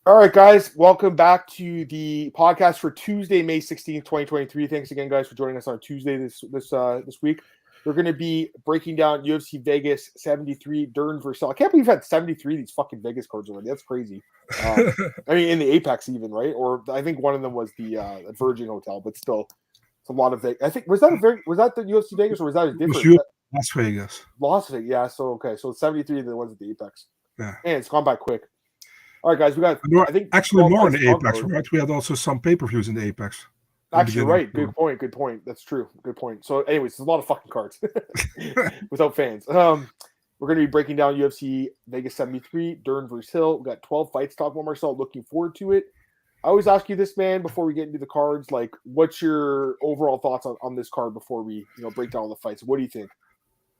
All right, guys, welcome back to the podcast for Tuesday, May 16th, 2023. Thanks again, guys, for joining us on Tuesday this week. We're going to be breaking down UFC Vegas 73, Dern versus Silva. I can't believe we've had 73 of these fucking Vegas cards already. That's crazy. I mean, in the Apex even, right? Or I think one of them was the Virgin Hotel, but still, it's a lot of Vegas. I think, was that the UFC Vegas or was that a different? Las Vegas. Las Vegas, yeah. So, okay. So 73 of the ones at the Apex. Yeah. And it's gone by quick. All right, guys, we got. I think actually more in the Apex, right? We had also some pay-per-views in the Apex. Actually, right. Good point. That's true. Good point. So, anyways, there's a lot of fucking cards without fans. We're going to be breaking down UFC Vegas 73, Dern versus Hill. We got 12 fights to talk about, Marcel. Looking forward to it. I always ask you this, man, before we get into the cards. Like, what's your overall thoughts on this card before we, break down all the fights? What do you think?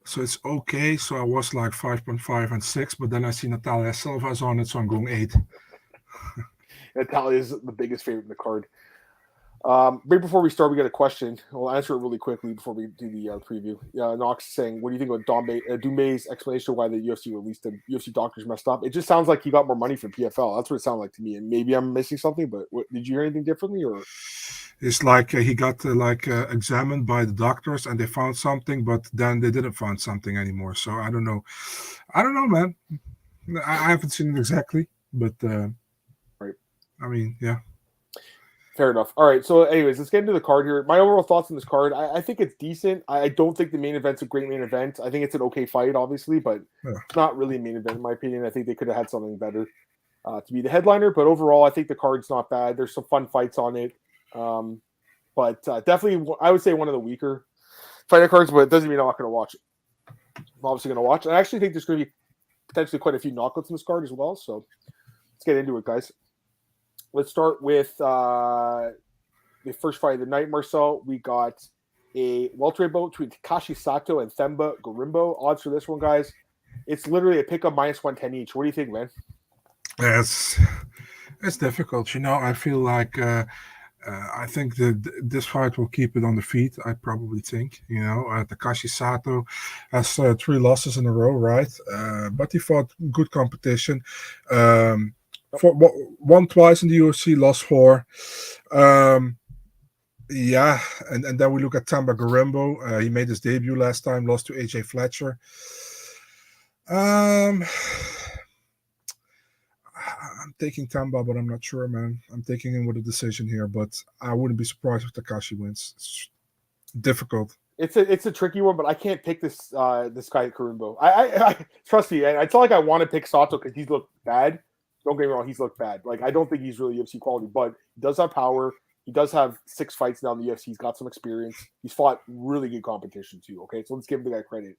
So it's okay. So I was like 5.5 and 6, but then I see Natalia Silva's on it, so I'm going 8. Natalia is the biggest favorite in the card. Right before we start, we got a question. We'll answer it really quickly before we do the preview. Knox saying, what do you think about Dumbay's explanation of why the UFC released him? UFC doctors messed up. It just sounds like he got more money from PFL. That's what it sounded like to me. And maybe I'm missing something, but did you hear anything differently? Or it's like he got examined by the doctors and they found something, but then they didn't find something anymore. So I don't know. Man. I haven't seen it exactly, but right. I mean, yeah. Fair enough. All right. So, anyways, let's get into the card here. My overall thoughts on this card, I think it's decent. I don't think the main event's a great main event. I think it's an okay fight, obviously, but it's not really a main event, in my opinion. I think they could have had something better to be the headliner. But overall, I think the card's not bad. There's some fun fights on it. But definitely, I would say one of the weaker fighter cards, but it doesn't mean I'm not going to watch it. I'm obviously going to watch it. I actually think there's going to be potentially quite a few knockouts in this card as well. So, let's get into it, guys. Let's start with the first fight of the night, Marcel. We got a welterweight bout between Takashi, Sato, and Themba, Gorimbo. Odds for this one, guys. It's literally a pick-up minus 110 each. What do you think, man? It's difficult. I feel like I think this fight will keep it on the feet. I probably think. Takashi Sato has 3 losses in a row, right? But he fought good competition. Won twice in the UFC, lost 4. And then we look at Themba Gorimbo. He made his debut last time, lost to AJ Fletcher. I'm taking Themba, but I'm not sure, man. I'm taking him with a decision here, but I wouldn't be surprised if Takashi wins. It's difficult. It's a tricky one, but I can't pick this guy at Gorimbo. I trust me. It's not like I want to pick Sato because he's looked bad. Don't get me wrong, he's looked bad. Like, I don't think he's really UFC quality, but he does have power. He does have 6 fights now in the UFC. He's got some experience. He's fought really good competition too. Okay, so let's give the guy credit. And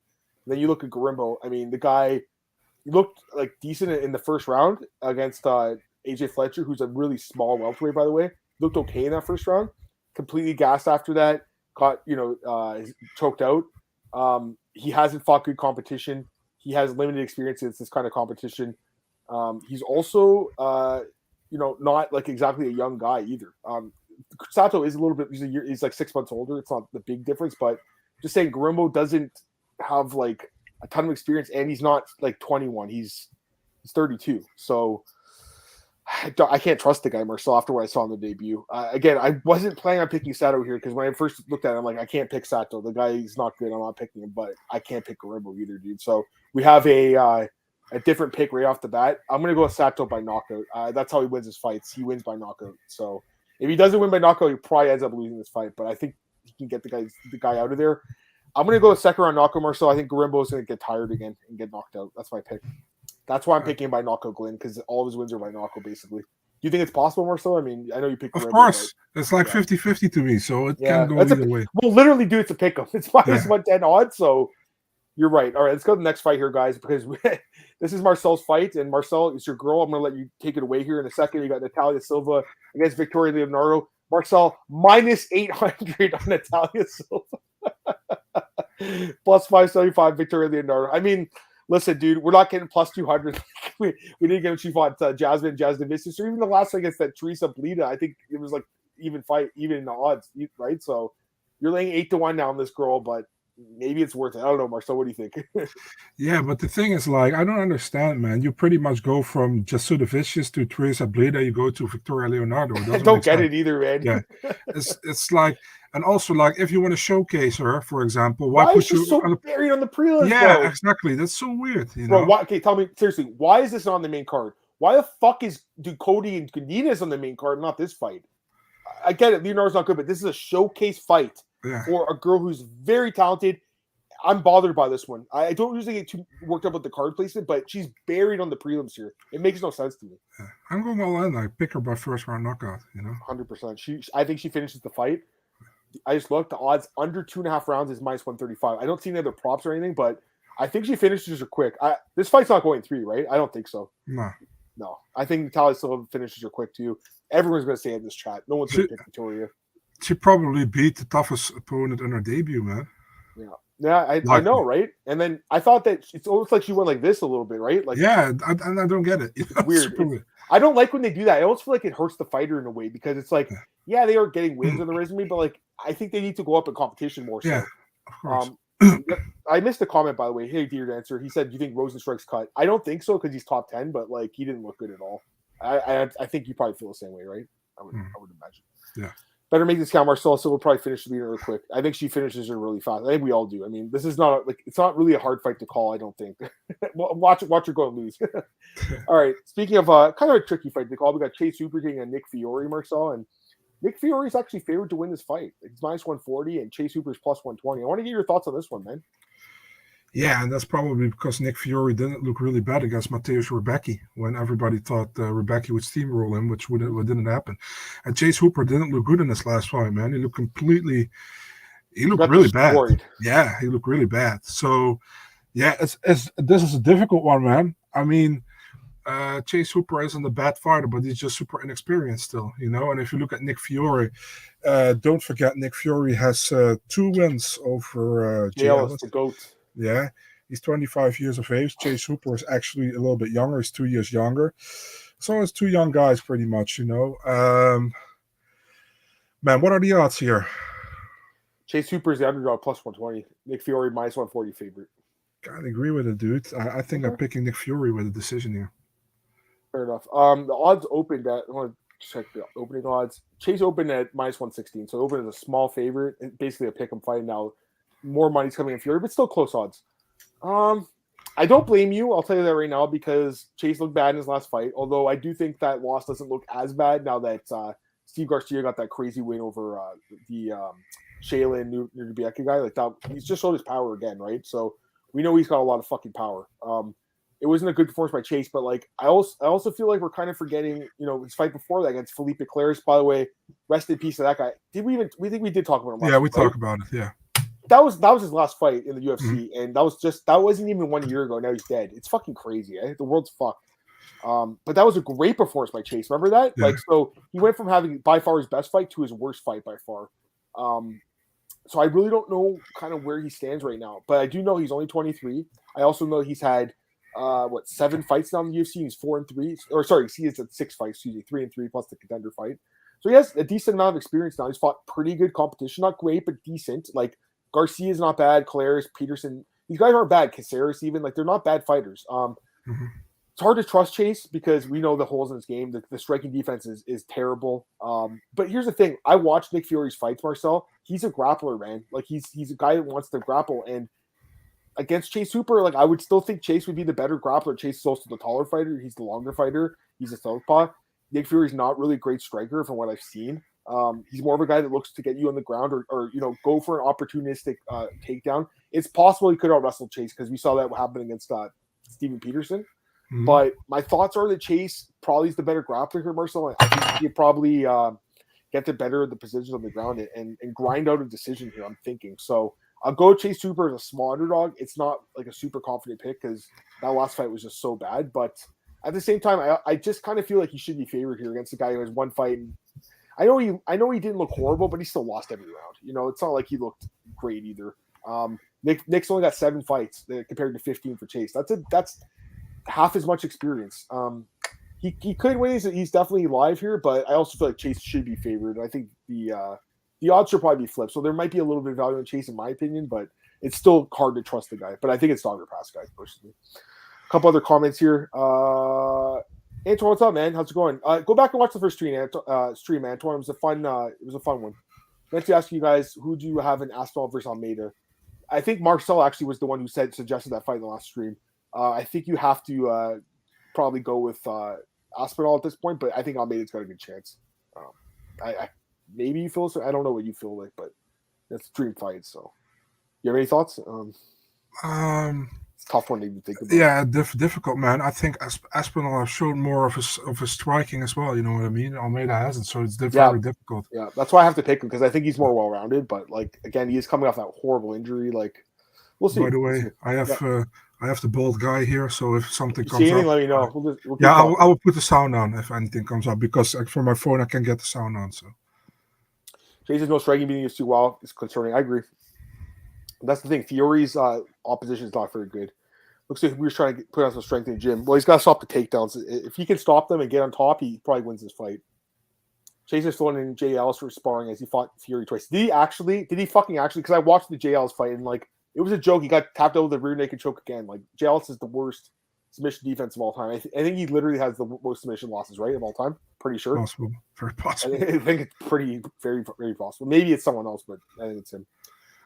then you look at Gorimbo. I mean, the guy, he looked like decent in the first round against AJ Fletcher, who's a really small welterweight, by the way. Looked okay in that first round. Completely gassed after that. Got choked out. He hasn't fought good competition. He has limited experience in this kind of competition. He's also, not like exactly a young guy either. Sato is a little bit. He's like 6 months older. It's not the big difference, but just saying, Gorimbo doesn't have like a ton of experience, and he's not like 21. He's 32. So I can't trust the guy, Marcel, after what I saw in the debut. Again, I wasn't planning on picking Sato here because when I first looked at it, I'm like, I can't pick Sato. The guy is not good. I'm not picking him, but I can't pick Gorimbo either, dude. So we have a different pick right off the bat. I'm going to go with Sato by knockout. That's how he wins his fights. He wins by knockout. So if he doesn't win by knockout, he probably ends up losing this fight. But I think he can get the guy out of there. I'm going to go with second round knockout, Marcel. I think Gorimbo is going to get tired again and get knocked out. That's my pick. That's why I'm picking by knockout, Glenn, because all of his wins are by knockout, basically. Do you think it's possible, Marcel? I mean, I know you picked Gorimbo. Of course. Right? It's like 50-50 to me, so it can go either way. Well, literally, dude, it's a pick-up. It's minus 110 odds, so you're right. All right, let's go to the next fight here, guys, because this is Marcel's fight, and Marcel, it's your girl. I'm going to let you take it away here in a second. You got Natalia Silva against Victoria Leonardo. Marcel, minus 800 on Natalia Silva. Plus 575 Victoria Leonardo. I mean, listen, dude, we're not getting plus 200. we didn't get when she fought Jasmine Vistas, or even the last against that Teresa Blida. I think it was like even in the odds, right? So you're laying 8-1 now on this girl, but maybe it's worth it. I don't know, Marcel. What do you think? Yeah, but the thing is, like, I don't understand, man. You pretty much go from Jasuda Vicious to Teresa Bleda, you go to Victoria Leonardo. I don't get it either, man. Yeah, it's like, and also like, if you want to showcase her, for example, why put is she so buried on the prelims? Yeah, bro? Exactly. That's so weird, you know. Bro, okay, tell me seriously, why is this not on the main card? Why the fuck is Ducote and Godinez on the main card, not this fight? I get it, Leonardo's not good, but this is a showcase fight for a girl who's very talented. I'm bothered by this one. I don't usually get too worked up with the card placement, but she's buried on the prelims here. It makes no sense to me. Yeah. I'm going all in. I pick her by first round knockout, you know. 100%. I think she finishes the fight. I just looked. The odds under 2.5 rounds is minus 135. I don't see any other props or anything, but I think she finishes her quick. This fight's not going 3, right? I don't think so. No. I think Natalia Silva finishes her quick too. Everyone's going to say it in this chat. No one's going to pick Victoria. She probably beat the toughest opponent in her debut, man. Yeah, I know, right? And then I thought that it's almost like she went like this a little bit, right? Like, yeah, I don't get it. Weird. I don't like when they do that. I almost feel like it hurts the fighter in a way because it's like, yeah, they are getting wins on the resume, but like I think they need to go up in competition more. So. Yeah, of course. I missed a comment, by the way. Hey, dear answer. He said, "Do you think Rosenstrike's cut?" I don't think so because he's top 10, but like he didn't look good at all. I think you probably feel the same way, right? I would imagine. Yeah. Better make this count. Marcel Silva will probably finish the meter real quick. I think she finishes her really fast. I think we all do. I mean, this is not like it's not really a hard fight to call. I don't think. watch her go and lose. All right. Speaking of kind of a tricky fight to call, we got Chase Hooper getting a Nick Fiore, Marcel, and Nick Fiore is actually favored to win this fight. He's minus 140, and Chase Hooper is plus 120. I want to get your thoughts on this one, man. Yeah, and that's probably because Nick Fiore didn't look really bad against Mateusz Rebecki when everybody thought Rebecki would steamroll him, which didn't happen. And Chase Hooper didn't look good in this last fight, man. He looked really bad. Yeah, he looked really bad. So, yeah, this is a difficult one, man. I mean, Chase Hooper isn't a bad fighter, but he's just super inexperienced still, you know. And if you look at Nick Fiore, don't forget Nick Fiore has 2 wins over Jay Ellis. The GOAT. Yeah, he's 25 years of age. Chase Hooper is actually a little bit younger. He's 2 years younger. So it's 2 young guys pretty much, you know. Man, what are the odds here? Chase Hooper is the underdog plus 120. Nick Fiore minus 140 favorite. Gotta agree with it, dude. I think I'm picking Nick Fiore with a decision here. Fair enough. The odds opened at, I want to check the opening odds. Chase opened at minus 116. So opened as a small favorite. It's basically a pick 'em fight now. More money's coming in Fury, but still close odds. I don't blame you. I'll tell you that right now because Chase looked bad in his last fight. Although I do think that loss doesn't look as bad now that Steve Garcia got that crazy win over the Shayla and Nubieka guy. Like that, he's just showed his power again, right? So we know he's got a lot of fucking power. It wasn't a good performance by Chase, but like I also feel like we're kind of forgetting, you know, his fight before that against Felipe Claris. By the way, rest in peace to that guy. We think we did talk about him. Yeah, we talked about it. Yeah. That was his last fight in the UFC, and that wasn't even 1 year ago. Now he's dead. It's fucking crazy. The world's fucked. But that was a great performance by Chase. Remember that? Yeah. Like, so he went from having by far his best fight to his worst fight by far. So I really don't know kind of where he stands right now, but I do know he's only 23. I also know he's had 7 fights now in the UFC. He's 4-3, or sorry, he has 6 fights. Excuse me, 3-3 plus the contender fight. So he has a decent amount of experience now. He's fought pretty good competition, not great, but decent. Like. Garcia's not bad. Claris, Peterson, these guys aren't bad. Caceres even, like they're not bad fighters. It's hard to trust Chase because we know the holes in his game. The striking defense is terrible. But here's the thing: I watched Nick Fiore's fights, Marcel. He's a grappler, man. Like he's a guy that wants to grapple. And against Chase Hooper, like I would still think Chase would be the better grappler. Chase is also the taller fighter. He's the longer fighter. He's a southpaw. Nick Fiore's not really a great striker from what I've seen. He's more of a guy that looks to get you on the ground or you know go for an opportunistic takedown. It's possible he could out wrestle Chase because we saw that happen against Steven Peterson. But my thoughts are that Chase probably is the better grappler here, Marcel. I think he could probably get the better of the positions on the ground and grind out a decision here. I'm thinking so. I'll go Chase Hooper as a small underdog. It's not like a super confident pick because that last fight was just so bad. But at the same time, I just kind of feel like he should be favored here against a guy who has one fight. And I know he didn't look horrible, but he still lost every round. You know, it's not like he looked great either. Nick's only got 7 fights compared to 15 for Chase. That's half as much experience. He could win. He's definitely live here, but I also feel like Chase should be favored. I think the odds should probably be flipped. So there might be a little bit of value in Chase, in my opinion, but it's still hard to trust the guy. But I think it's Dogger Pass guy personally. A couple other comments here. Antoine, what's up, man? How's it going? Go back and watch the first stream, Antoine. It was a fun one. Let's ask you guys, who do you have in Aspinall versus Almeida? I think Marcel actually was the one who suggested that fight in the last stream. I think you have to probably go with Aspinall at this point, but I think Almeida's got a good chance. I maybe you feel so. I don't know what you feel like, but that's a dream fight. So, you have any thoughts? It's a tough one to even think about. Yeah, difficult, man. I think Aspinall has shown more of his striking as well. You know what I mean? Almeida hasn't, so it's very difficult. Yeah, that's why I have to pick him because I think he's more well-rounded. But like again, he's coming off that horrible injury. Like, we'll see. By the way, I have the bald guy here, so if something comes anything, up, let me know. We'll I will put the sound on if anything comes up because from my phone I can get the sound on. So, Jason's no striking beating is too well. It's concerning. I agree. That's the thing. Fiore's opposition is not very good. Looks like we were trying to put on some strength in the gym. Well, he's got to stop the takedowns. If he can stop them and get on top, he probably wins this fight. Jason's throwing in Jay Ellis for sparring as he fought Fiore twice. Did he fucking actually? Because I watched the Jay Ellis fight and like it was a joke. He got tapped out with a rear naked choke again. Like Jay Ellis is the worst submission defense of all time. I think he literally has the most submission losses, right, of all time. Pretty sure. Possible. Very possible. I think it's very, very possible. Maybe it's someone else, but I think it's him.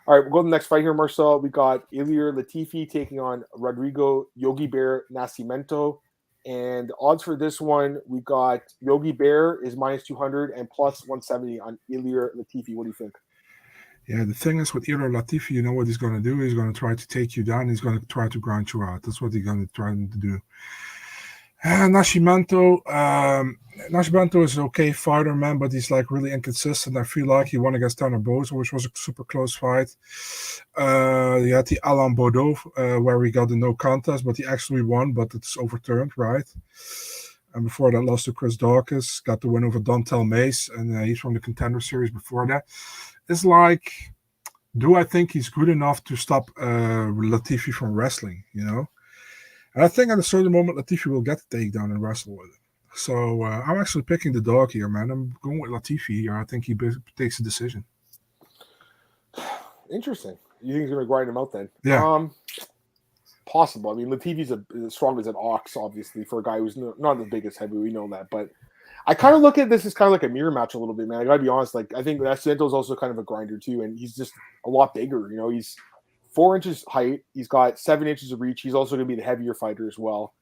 All right, we'll go to the next fight here, Marcel. We got Ilir Latifi taking on Rodrigo Yogi Bear Nascimento. And the odds for this one, we got Yogi Bear is minus 200 and plus 170 on Ilir Latifi. What do you think? Yeah, the thing is with Ilir Latifi, you know what he's going to do? He's going to try to take you down. He's going to try to grind you out. That's what he's going to try to do. Nascimento is an okay fighter, man, but he's like really inconsistent. I feel like he won against Tanner Boza, which was a super close fight. He had the Alain Bordeaux, where he got the no contest, but he actually won, but it's overturned, right? And before that, lost to Chris Dawkins, got the win over Dontel Mace, and he's from the Contender Series before that. It's like, do I think he's good enough to stop Latifi from wrestling, you know? And I think at a certain moment, Latifi will get the takedown and wrestle with it. So I'm actually picking the dog here, man. I'm going with Latifi here. I think he takes a decision. Interesting. You think he's going to grind him out then? Yeah. Possible. I mean, Latifi's as strong as an ox, obviously, for a guy who's not the biggest heavy. We know that. But I kind of look at this as kind of like a mirror match a little bit, man. I got to be honest. Like, I think Nascimento's also kind of a grinder, too. And he's just a lot bigger. You know, he's 4 inches height. He's got 7 inches of reach. He's also going to be the heavier fighter as well.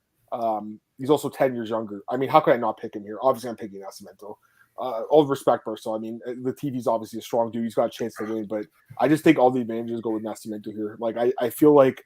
He's also 10 years younger. I mean, how could I not pick him here? Obviously, I'm picking Nascimento. All the respect, Marcel. I mean, Latifi's obviously a strong dude. He's got a chance to win, but I just think all the advantages go with Nascimento here. Like, I feel like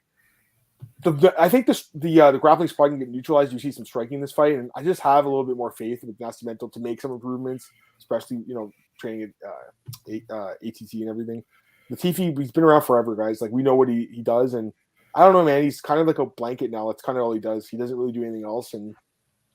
I think the grappling spot can get neutralized. You see some striking in this fight, and I just have a little bit more faith with Nascimento to make some improvements, especially, you know, training at ATT and everything. Latifi, he's been around forever, guys. Like, we know what he does, and I don't know, man. He's kind of like a blanket now. That's kind of all he does. He doesn't really do anything else, and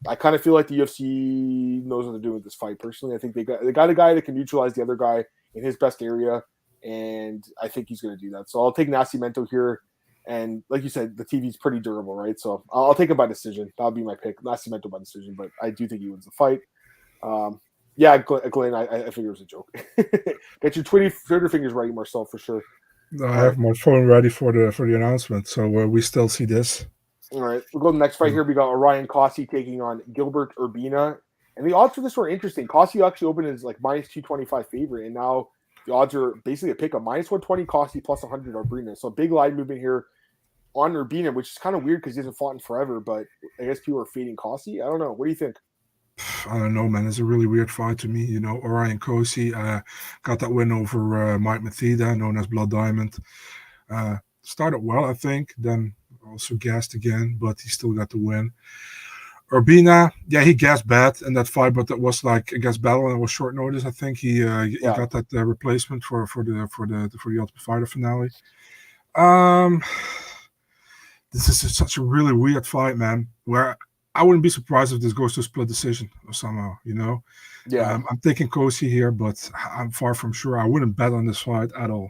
I kind of feel like the UFC knows what they're doing with this fight. Personally, I think they got a guy that can neutralize the other guy in his best area, and I think he's going to do that. So I'll take Nascimento here, and like you said, the TV's pretty durable, right? So I'll take him by decision. That'll be my pick, Nascimento by decision, but I do think he wins the fight. Yeah, Glenn, I figure it was a joke. Get your Twitter fingers ready, Marcel, for sure. I have my phone ready for the announcement, so we still see this. All right, we'll go to the next fight here. We got Orion Cosce taking on Gilbert Urbina, and the odds for this were interesting. Cosce actually opened as like minus 225 favorite, and now the odds are basically a pick of minus 120 Cosce plus 100 Urbina. So a big line movement here on Urbina, which is kind of weird because he hasn't fought in forever. But I guess people are fading Cosce. I don't know. What do you think? I don't know, man. It's a really weird fight to me. You know, Orion Cosce got that win over Mike Mathida, known as Blood Diamond. Started well, I think. Then also gassed again, but he still got the win. Urbina, yeah, he gassed bad in that fight, but that was like against Battle, and it was short notice. I think he got that replacement for the Ultimate Fighter finale. This is such a really weird fight, man. Where I wouldn't be surprised if this goes to a split decision or somehow, you know? Yeah. I'm taking Cosce here, but I'm far from sure. I wouldn't bet on this fight at all.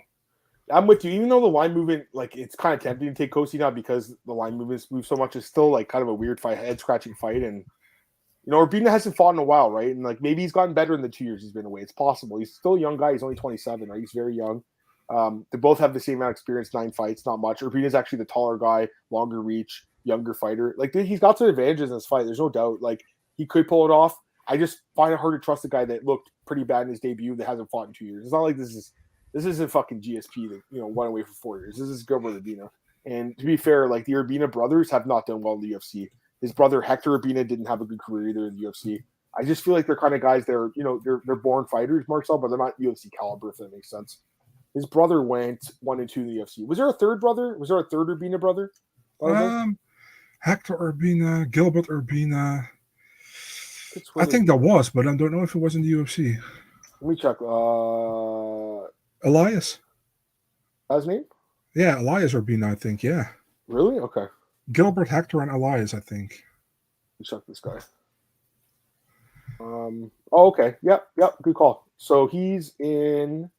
I'm with you. Even though the line movement, like, it's kind of tempting to take Cosce now because the line movements move so much. It's still, like, kind of a weird fight, head-scratching fight. And, you know, Urbina hasn't fought in a while, right? And, like, maybe he's gotten better in the 2 years he's been away. It's possible. He's still a young guy. He's only 27, right? He's very young. They both have the same amount of experience, 9 fights, not much. Urbina's actually the taller guy, longer reach, younger fighter. Like he's got some advantages in this fight. There's no doubt. Like he could pull it off. I just find it hard to trust a guy that looked pretty bad in his debut that hasn't fought in 2 years. It's not like this isn't fucking GSP that went away for 4 years. This is Gilbert Urbina. And to be fair, like the Urbina brothers have not done well in the UFC. His brother Hector Urbina didn't have a good career either in the UFC. I just feel like they're kind of guys that are, they're born fighters, Marcel, but they're not UFC caliber, if that makes sense. His brother went 1-2 in the UFC. Was there a third brother? Was there a third Urbina brother? Hector Urbina, Gilbert Urbina. I think there was, but I don't know if it was in the UFC. Let me check. Elias. That's his name? Yeah, Elias Urbina, I think, yeah. Really? Okay. Gilbert, Hector, and Elias, I think. Let me check this guy. Okay. Yep. Good call. So he's in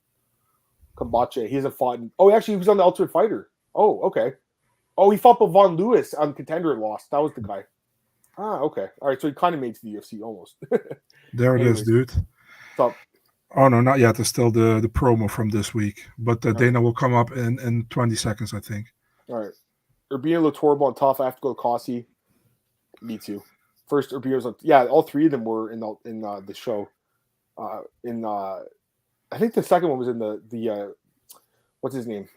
Kambache. He hasn't fought in... Oh, actually, he was on the Ultimate Fighter. Oh, okay. Oh, he fought Von Lewis on Contender and lost. That was the guy. Ah, okay. All right, so he kind of made it to the UFC almost. There it is, dude. What's up? Oh, no, not yet. It's still the promo from this week. But Dana will come up in 20 seconds, I think. All right. Urbina looked horrible and tough. I have to go to Cosce. Me too. First, Urbina was all 3 of them were in the show. I think the second one was in the what's his name?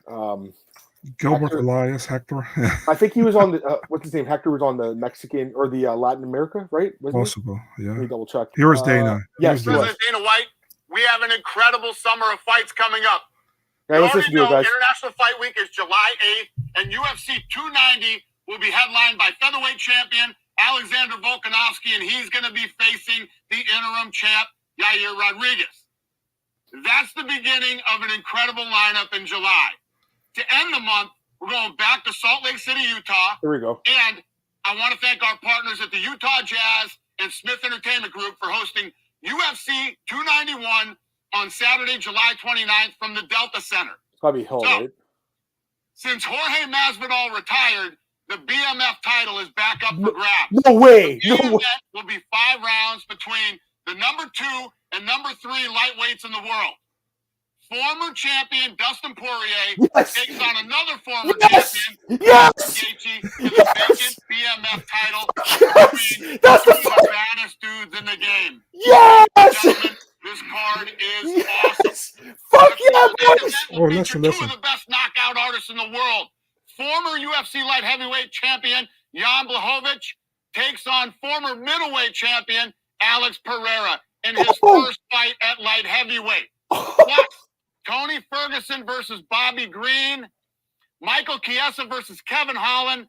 Gilbert, Hector. Elias, Hector. I think he was on the what's his name? Hector was on the Mexican or the Latin America, right? Possible, yeah. Let me double check. Here's Dana. Yes, President Dana White. We have an incredible summer of fights coming up. Yeah, let's listen to it, guys. International Fight Week is July 8th, and UFC 290 will be headlined by featherweight champion Alexander Volkanovski, and he's going to be facing the interim champ Yair Rodriguez. That's the beginning of an incredible lineup in July. To end the month, we're going back to Salt Lake City, Utah. Here we go. And I want to thank our partners at the Utah Jazz and Smith Entertainment Group for hosting UFC 291 on Saturday, July 29th from the Delta Center. It's got to be hell, right? Since Jorge Masvidal retired, the BMF title is back up for grabs. No way. The event will be 5 rounds between the number 2 and number 3 lightweights in the world. Former champion Dustin Poirier takes on another former champion, Gaethje, for the vacant BMF title. That's the baddest dudes in the game. Yes! Gentlemen, this card is awesome. Fuck yeah, boys! Listen. 2 of the best knockout artists in the world. Former UFC light heavyweight champion Jan Blachowicz takes on former middleweight champion Alex Pereira in his first fight at light heavyweight. Plus, Tony Ferguson versus Bobby Green, Michael Chiesa versus Kevin Holland,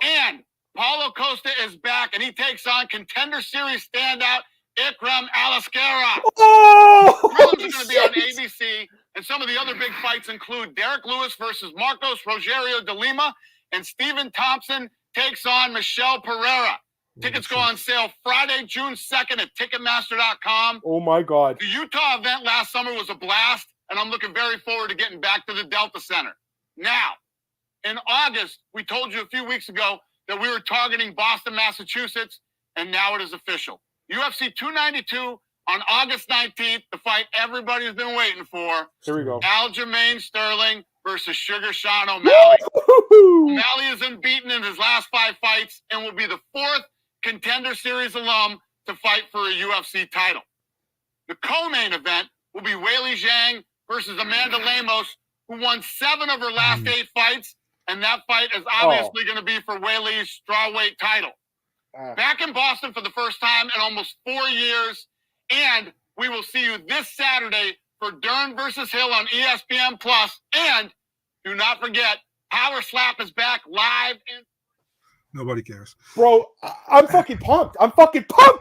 and Paulo Costa is back, and he takes on Contender Series standout Ikram Aliskerov. Prelims are going to be on ABC, and some of the other big fights include Derek Lewis versus Marcos Rogerio de Lima, and Stephen Thompson takes on Michelle Pereira. Tickets go on sale Friday, June 2nd at Ticketmaster.com. Oh, my God. The Utah event last summer was a blast, and I'm looking very forward to getting back to the Delta Center. Now, in August, we told you a few weeks ago that we were targeting Boston, Massachusetts, and now it is official. UFC 292 on August 19th, the fight everybody's been waiting for. Here we go. Aljamain Sterling versus Sugar Sean O'Malley. O'Malley is unbeaten in his last 5 fights and will be the 4th Contender Series alum to fight for a UFC title. The co-main event will be Weili Zhang versus Amanda Lemos, who won 7 of her last 8 fights, and that fight is obviously going to be for Weili's strawweight title. Back in Boston for the first time in almost 4 years, and we will see you this Saturday for Dern versus Hill on ESPN+. And do not forget, Power Slap is back live. Nobody cares. Bro, I'm fucking pumped.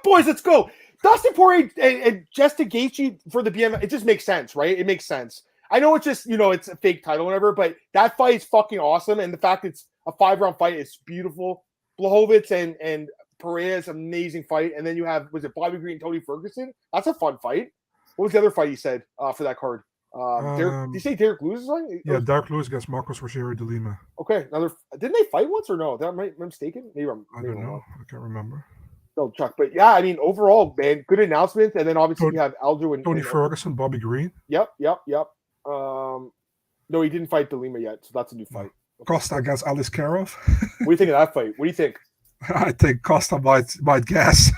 Boys. Let's go. Dustin Poirier and Justin Gaethje for the BMF, it just makes sense, right? It makes sense. I know it's just, it's a fake title or whatever, but that fight is fucking awesome. And the fact it's a 5-round fight is beautiful. Blachowicz and Pereira's amazing fight. And then you have, was it Bobby Green and Tony Ferguson? That's a fun fight. What was the other fight you said for that card? Did you say Derek Lewis is on? Yeah, Derek Lewis against Marcos Rogerio de Lima. Okay, didn't they fight once or no? Am I mistaken? Maybe I don't know. I can't remember. No, Chuck. But yeah, I mean, overall, man, good announcements. And then obviously you have Aljo and Tony Ferguson, Bobby Green. Yep. No, he didn't fight De Lima yet, so that's a new fight. Costa against Alice Karov. What do you think of that fight? What do you think? I think Costa might gas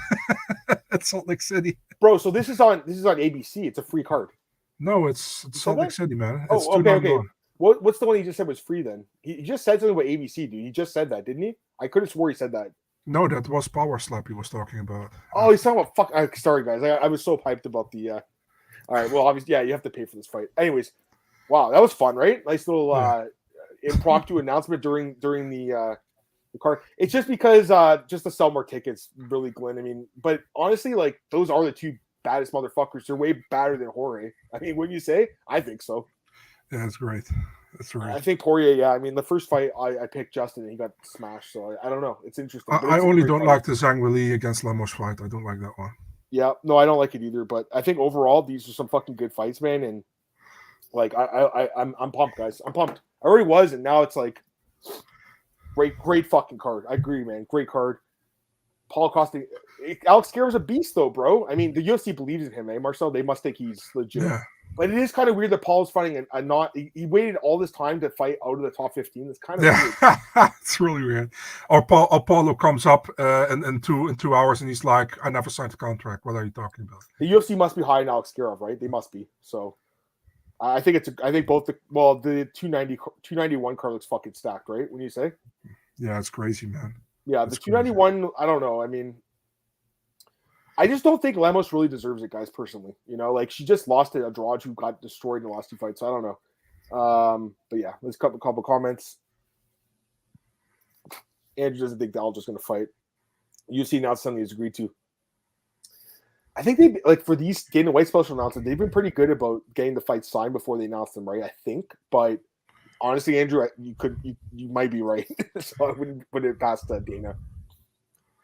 at Salt Lake City. Bro, so this is on ABC. It's a free card. No, it's Salt Lake City, man. It's okay. What's the one he just said was free then? He just said something about ABC, dude. He just said that, didn't he? I could have swore he said that. No, that was Power Slap he was talking about. Oh, he's talking about fuck. Sorry, guys. I was so hyped about the. All right. Well, obviously, yeah, you have to pay for this fight. Anyways, wow, that was fun, right? Nice little impromptu announcement during the card. It's just because just to sell more tickets, really, Glenn. I mean, but honestly, like those are the two baddest motherfuckers. They're way badder than Jorge. I mean, wouldn't you say? I think so. Yeah, that's great. That's right. I think Poirier, yeah. I mean, the first fight, I picked Justin and he got smashed. So I don't know. It's interesting. I only don't like the Zhang Weili against Lemos fight. I don't like that one. Yeah, no, I don't like it either. But I think overall, these are some fucking good fights, man. And like, I'm pumped, guys. I'm pumped. I already was, and now it's like great fucking card. I agree, man. Great card. Paul Costa, Alex Guerrero's a beast, though, bro. I mean, the UFC believes in him, eh, Marcel? They must think he's legit. Yeah. But it is kind of weird that Paul's fighting a not. He waited all this time to fight out of the top 15. It's kind of weird. It's really weird. Or Paulo comes up in 2 hours and he's like, "I never signed a contract. What are you talking about?" The UFC must be high in Alex Guerrero, right? They must be. So I think both the 291 card looks fucking stacked, right? When you say, yeah, it's crazy, man. Yeah, the 291. I don't know. I mean, I just don't think Lemos really deserves it, guys, personally. You know, like she just lost to Andrade, who got destroyed in the last two fights. So I don't know. But yeah, let's cut a couple comments. Andrew doesn't think Dal's just going to fight. UFC announced something he's agreed to. I think they like for these Dana White special announcements, they've been pretty good about getting the fights signed before they announce them, right? I think, but honestly, Andrew, you might be right. So I wouldn't put it past Dana.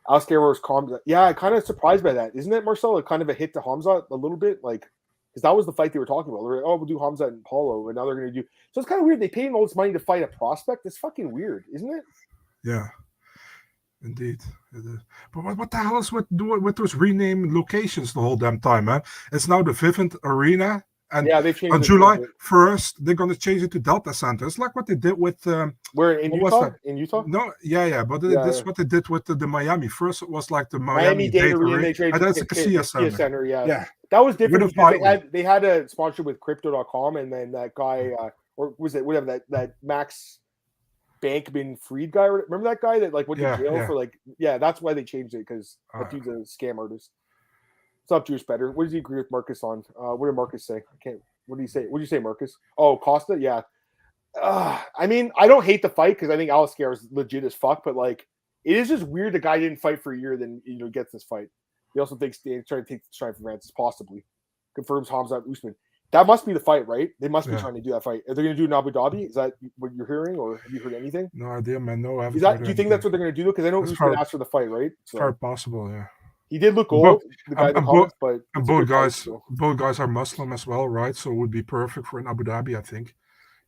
Alex Guerrero's calm. Yeah, I'm kind of surprised by that. Isn't it, Marcel? Kind of a hit to Hamza a little bit? Like, because that was the fight they were talking about. They were like, oh, we'll do Hamza and Paulo, and now they're going to do. So it's kind of weird. They paid him all this money to fight a prospect. It's fucking weird, isn't it? Yeah, indeed. It is. But what the hell is with those renamed locations the whole damn time, man? It's now the Vivint Arena. And yeah, they've changed on July 1st, they're going to change it to Delta Center. It's like what they did with where in Utah? In Utah? No, yeah. But this is what they did with the Miami. First, it was like the Miami Dade Arena. And that's the Casilla Center. Yeah, that was different. They had a sponsorship with Crypto.com, and then that guy, or was it whatever that Max Bankman Fried guy? Remember that guy that like went to jail for like? Yeah, that's why they changed it because that dude's a scam artist. It's not Juice better. What does he agree with Marcus on? What did Marcus say? I can't. What did he say? What did you say, Marcus? Oh, Costa. Yeah. I mean, I don't hate the fight because I think Alex Guerrero is legit as fuck. But like, it is just weird the guy didn't fight for a year, then gets this fight. He also thinks they're trying to take the strike from Francis, possibly. Confirms Hamza Usman. That must be the fight, right? They must be trying to do that fight. Are they going to do it in Abu Dhabi? Is that what you're hearing, or have you heard anything? No idea, man. No, I haven't. Do you think that's what they're going to do? Because I know Usman asked for the fight, right? So. Very possible, yeah. He did look old, the guy in the comments, but both guys are Muslim as well, right? So it would be perfect for an Abu Dhabi, I think.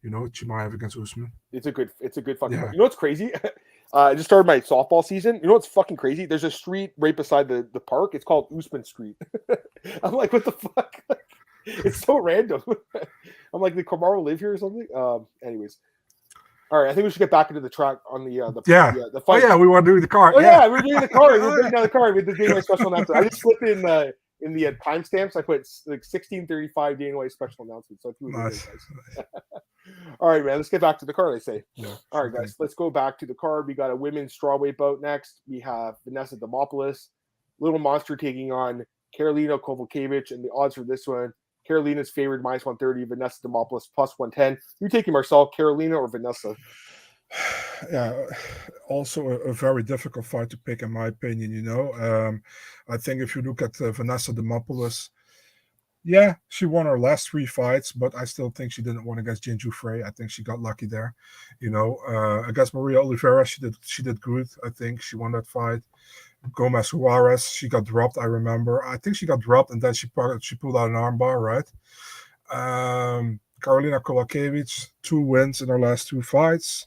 Chimaev against Usman. It's a good fucking fight. You know what's crazy? I just started my softball season. You know what's fucking crazy? There's a street right beside the park. It's called Usman Street. I'm like, what the fuck? It's so random. I'm like, did Kamaru live here or something? Anyways. All right, I think we should get back into the track on the fight. Oh yeah, we want to do the card. Oh yeah, we're doing the card. We're doing the card with the Dana White special announcement. I just slipped in the timestamps. I put like 16:35 Dana White special announcement. So nice. All right, man. Let's get back to the card. I say. Yeah. All right, guys. Let's go back to the card. We got a women's strawweight bout next. We have Vanessa Demopoulos, Little Monster taking on Karolina Kowalkiewicz, and the odds for this one. Karolina's favored minus 130, Vanessa Demopoulos plus 110. You taking Marcel, Karolina, or Vanessa? Yeah, also a very difficult fight to pick, in my opinion. I think if you look at Vanessa Demopoulos, yeah, she won her last 3 fights, but I still think she didn't win against Jinju Frey. I think she got lucky there. Against Maria Oliveira, she did good. I think she won that fight. Gomez Juarez, she got dropped, I remember. I think she got dropped and then she pulled out an armbar, right? Karolina Kowalkiewicz, 2 wins in her last 2 fights.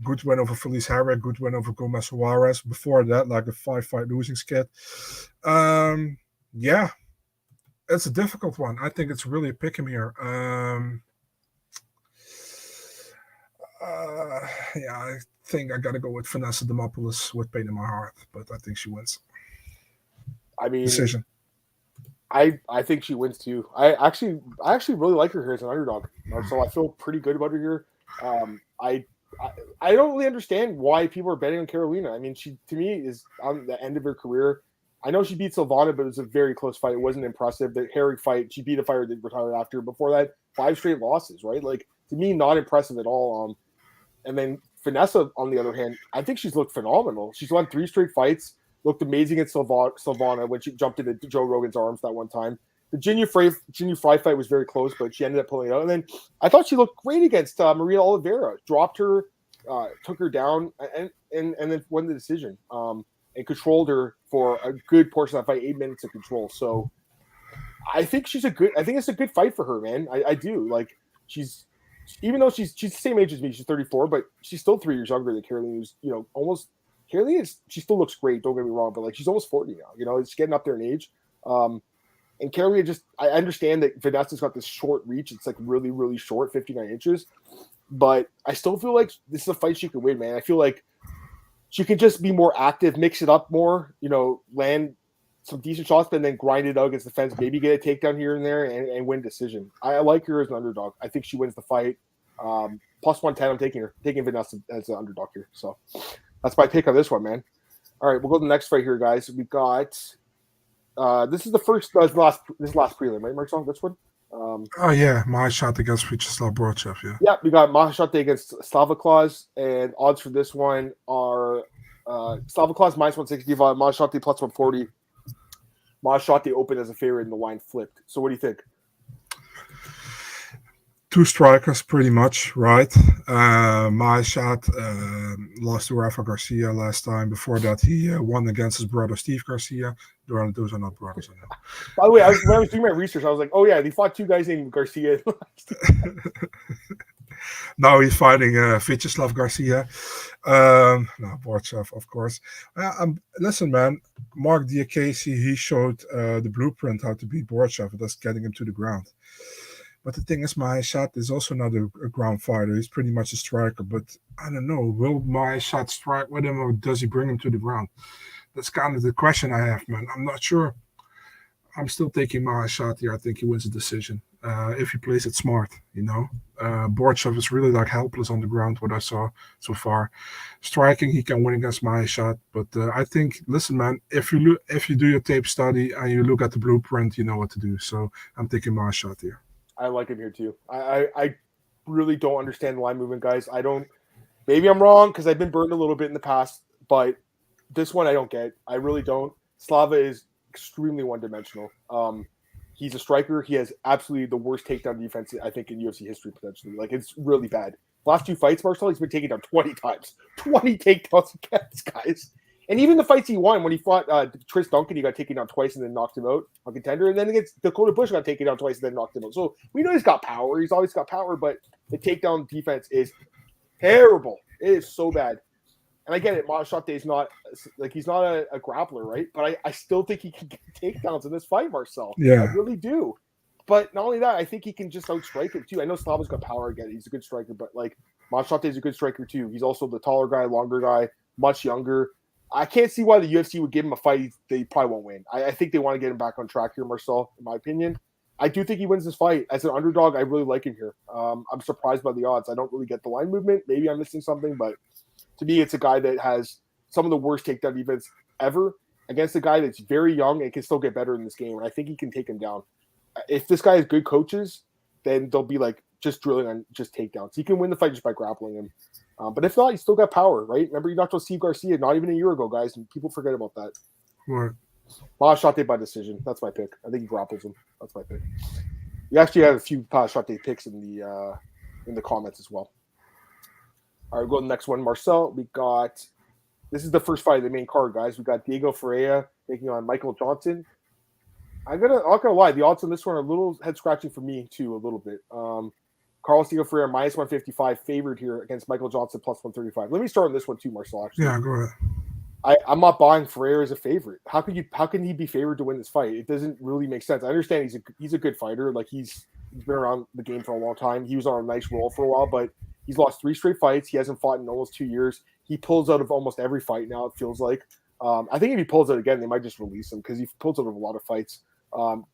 Good win over Felice Herrig, good win over Gomez Juarez. Before that, like a 5-fight losing skid. Yeah, it's a difficult one. I think it's really a pick 'em here. Yeah, I think I got to go with Vanessa Demopoulos with pain in my heart, but I think she wins. I mean, Decision. I think she wins too. I actually really like her here as an underdog, so I feel pretty good about her here. I don't really understand why people are betting on Karolina. I mean, she to me is on the end of her career. I know she beat Silvana, but it was a very close fight. It wasn't impressive. The Herring fight, she beat a fighter that retired after. Before that, 5 straight losses, right? Like, to me, not impressive at all. And then Vanessa, on the other hand, I think she's looked phenomenal. She's won 3 straight fights, looked amazing at Silvana when she jumped into Joe Rogan's arms that one time. The Jinyu Fry fight was very close, but she ended up pulling it out. And then I thought she looked great against Maria Oliveira. Dropped her, took her down, and then won the decision. And controlled her for a good portion of that fight, 8 minutes of control. So I think it's a good fight for her, man. I do. Like, even though she's the same age as me, she's 34, but she's still 3 years younger than Karolina, who's, almost Karolina she still looks great, don't get me wrong, but like she's almost 40 now, it's getting up there in age. And Karolina I understand that Vanessa's got this short reach. It's like really, really short, 59 inches. But I still feel like this is a fight she can win, man. I feel like she can just be more active, mix it up more, land some decent shots, but then grind it out against the fence, maybe get a takedown here and there and win decision. I like her as an underdog. I think she wins the fight. Plus 110, I'm taking Vanessa as an underdog here. So that's my pick on this one, man. All right, we'll go to the next fight here, guys. We got this is the first last prelim, right, Marcel? This one? Maheshate against Viacheslav Borschev, yeah. Yeah, we got Maheshate against Slavaclaus, and odds for this one are Slavaclaus minus 160, Maheshate plus 140. Maheshate opened as a favorite and the line flipped. So what do you think? 2 strikers, pretty much, right? Maheshate lost to Rafa Garcia last time. Before that, he won against his brother Steve Garcia. Those are not brothers, I know. By the way, when I was doing my research, I was like, oh yeah, they fought 2 guys named Garcia. Now he's fighting Viacheslav Garcia. No, Borschev, of course. Listen, man, Mark Diakese, he showed the blueprint how to beat Borschev, and that's getting him to the ground. But the thing is, Maheshate is also not a ground fighter. He's pretty much a striker. But I don't know, will Maheshate strike with him or does he bring him to the ground? That's kind of the question I have, man. I'm not sure. I'm still taking Maheshate here. I think he wins the decision if he plays it smart, Borschev is really like helpless on the ground, what I saw so far. Striking, he can win against Maheshate. But I think, listen, man, if you do your tape study and you look at the blueprint, you know what to do. So I'm taking Maheshate here. I like him here too. I really don't understand the line movement, guys. Maybe I'm wrong because I've been burned a little bit in the past, but this one I don't get. I really don't. Slava is extremely one-dimensional. He's a striker. He has absolutely the worst takedown defense, I think, in UFC history, potentially. Like, it's really bad. Last 2 fights, Marcel, he's been taken down 20 times. 20 takedowns against guys. And even the fights he won, when he fought Tris Duncan, he got taken down twice and then knocked him out on Contender. And then against Dakota Bush, got taken down twice and then knocked him out. So we know he's got power. He's always got power, but the takedown defense is terrible. It is so bad. And I get it. Maheshate is not like he's not a grappler, right? But I still think he can get takedowns in this fight, Marcel. Yeah, I really do. But not only that, I think he can just outstrike him too. I know Slava's got power again. He's a good striker, but like Maheshate is a good striker too. He's also the taller guy, longer guy, much younger. I can't see why the UFC would give him a fight they probably won't win. I think they want to get him back on track here, Marcel, in my opinion. I do think he wins this fight. As an underdog, I really like him here. I'm surprised by the odds. I don't really get the line movement. Maybe I'm missing something, but to me, it's a guy that has some of the worst takedown defense ever against a guy that's very young and can still get better in this game. And I think he can take him down. If this guy has good coaches, then they'll be like just drilling on just takedowns. He can win the fight just by grappling him. But if not, he's still got power, right? Remember, you knocked out Steve Garcia not even a year ago, guys, and people forget about that. Right. Maheshate by decision. That's my pick. I think he grapples him. That's my pick. We actually have a few Maheshate picks in the comments as well. All right, we'll go to the next one. Marcel, this is the first fight of the main card, guys. We got Diego Ferreira taking on Michael Johnson. I'm not gonna lie, the odds on this one are a little head scratching for me too, a little bit. Carlos Diego Ferreira minus 155 favored here against Michael Johnson plus 135. Let me start on this one too, Marcel. Actually, yeah, go ahead. I'm not buying Ferreira as a favorite. How can he be favored to win this fight? It doesn't really make sense. I understand he's a good fighter. Like he's been around the game for a long time. He was on a nice roll for a while, but He's lost 3 straight fights. He hasn't fought in almost 2 years. He pulls out of almost every fight now, it feels like. I think if he pulls out again, they might just release him because he pulls out of a lot of fights.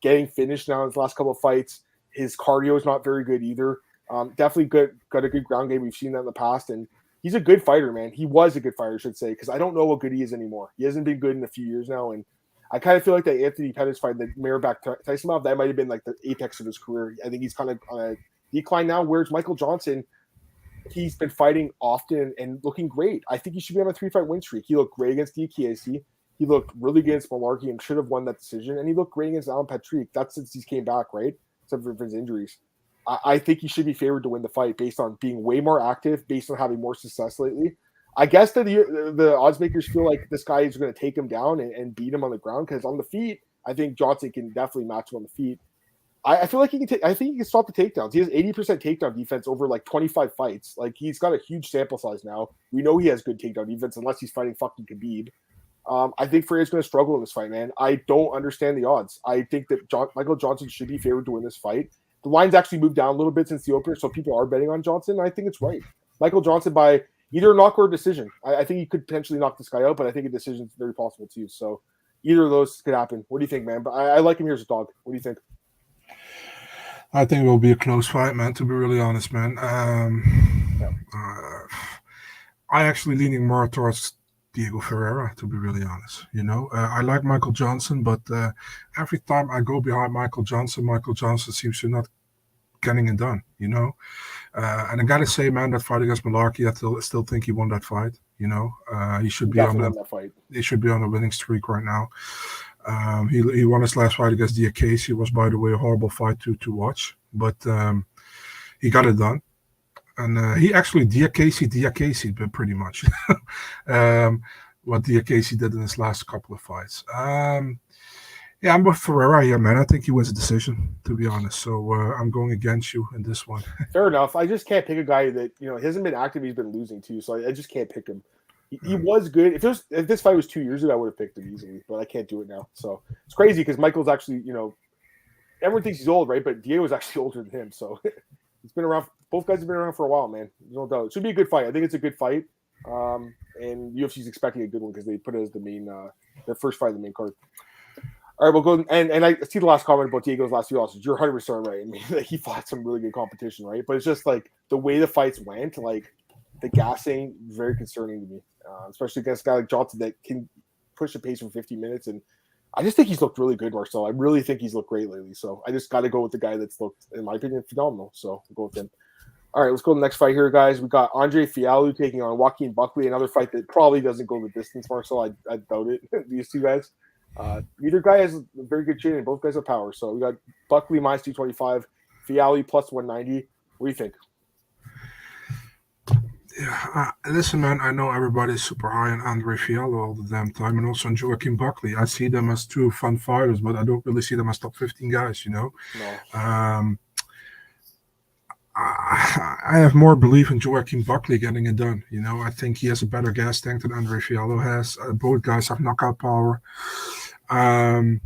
Getting finished now in his last couple of fights. His cardio is not very good either. Definitely got a good ground game. We've seen that in the past. And he's a good fighter, man. He was a good fighter, I should say, because I don't know what good he is anymore. He hasn't been good in a few years now. And I kind of feel like that Anthony Pettis fight, the Maribak Tyson, that might have been like the apex of his career. I think he's kind of on a decline now, whereas Michael Johnson, he's been fighting often and looking great. I think he should be on a 3-fight win streak. He looked great against Diakiese. He looked really good against Malarkey and should have won that decision. And he looked great against Alan Patrick. That's since he came back, right? Except for his injuries. I think he should be favored to win the fight based on being way more active, based on having more success lately. I guess that the odds makers feel like this guy is going to take him down and beat him on the ground because on the feet, I think Johnson can definitely match him on the feet. I feel like he can I think he can stop the takedowns. He has 80% takedown defense over like 25 fights. Like he's got a huge sample size now. We know he has good takedown defense unless he's fighting fucking Khabib. I think Ferreira's going to struggle in this fight, man. I don't understand the odds. I think that Michael Johnson should be favored to win this fight. The line's actually moved down a little bit since the opener, so people are betting on Johnson. I think it's right. Michael Johnson by either a knock or a decision. I think he could potentially knock this guy out, but I think a decision is very possible too. So either of those could happen. What do you think, man? But I like him here as a dog. What do you think? I think it will be a close fight, man, to be really honest, man. I actually leaning more towards Diego Ferreira, to be really honest. I like Michael Johnson, but every time I go behind Michael Johnson seems to not getting it done, And I got to say, man, that fight against Malarkey, I still think he won that fight. He should be on that fight. He should be on a winning streak right now. He won his last fight against Diakiese. It was, by the way, a horrible fight to watch, but he got it done. And he actually Diakiese, but pretty much what Diakiese did in his last couple of fights. Yeah, I'm with Ferreira here, man. I think he wins a decision, to be honest. So I'm going against you in this one. Fair enough. I just can't pick a guy that he hasn't been active. He's been losing too, so I just can't pick him. He was good. If this fight was 2 years ago, I would have picked him easily, but I can't do it now. So it's crazy because Michael's actually, everyone thinks he's old, right? But Diego's actually older than him, so he's been around. Both guys have been around for a while, man. There's no doubt. It should be a good fight. I think it's a good fight, and UFC's expecting a good one because they put it as the main, the first fight of the main card. All right, we'll go. And I see the last comment about Diego's last few losses. You're 100% right. I mean, he fought some really good competition, right? But it's just like the way the fights went, like the gassing, very concerning to me, especially against a guy like Johnson that can push the pace for 50 minutes. And I just think he's looked really good, Marcel. I really think he's looked great lately. So I just got to go with the guy that's looked, in my opinion, phenomenal. So we'll go with him. All right, let's go to the next fight here, guys. We got Andre Fialho taking on Joaquin Buckley, another fight that probably doesn't go the distance, Marcel. I doubt it. These two guys. Either guy has a very good chin, and both guys have power. So we got Buckley minus 225, Fialho plus 190. What do you think? Yeah, listen, man, I know everybody's super high on Andre Fialho all the damn time, and also on Joaquin Buckley. I see them as two fun fighters, but I don't really see them as top 15 guys, No. I have more belief in Joaquin Buckley getting it done. I think he has a better gas tank than Andre Fialho has. Both guys have knockout power. I